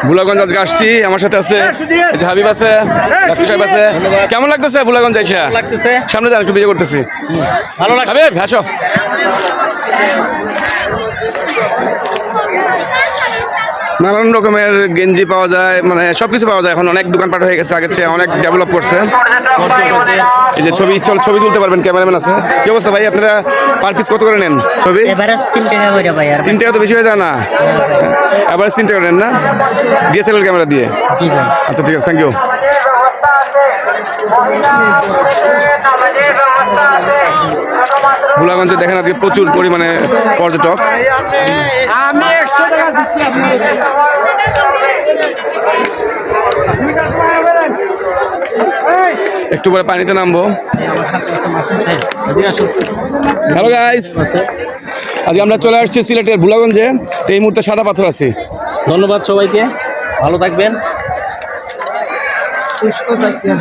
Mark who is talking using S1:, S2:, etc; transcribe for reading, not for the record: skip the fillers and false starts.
S1: বুলাগঞ্জ আজকে আসছি, আমার সাথে আছে এই যে হাবিব আছে, ডাক্তার সাহেব আছে। কেমন লাগতেছে বুলাগঞ্জ আইসা?
S2: লাগতেছে
S1: সামনে যান, একটু ভিডিও করতেছি।
S2: ভালো লাগছে।
S1: হাবিব হাসো। নানান রকমের গেঞ্জি পাওয়া যায়, মানে সবকিছু পাওয়া যায়। এখন অনেক দোকানপাট হয়ে গেছে, আগের চেয়ে অনেক ডেভেলপ করছে। এই যে ছবি তুলতে পারবেন, ক্যামেরাম্যান আছে। কি অবস্থা ভাই, আপনারা পার পিস কত করে নেন ছবি?
S3: এভারেজ 3 টাকা করে ভাই। আর
S1: 3 টাকা তো বেশি হয়ে যায় না? এভারেজ 3 টাকা নেন না ডিএসএলআর ক্যামেরা দিয়ে?
S3: জি ভাই।
S1: আচ্ছা ঠিক আছে, থ্যাংক ইউ। বুলাগঞ্জে দেখেন আজকে প্রচুর পরিমাণে পর্যটক।
S2: আমি 100 টাকা দিচ্ছি
S1: একটু পরে পানিতে নামবো। হ্যালো গাইস, আজকে আমরা চলে আসছি সিলেটের বুলাগঞ্জে। এই মুহূর্তে সাদা পাথর আছি।
S2: ধন্যবাদ সবাইকে, ভালো থাকবেন, সুস্থ থাকবেন।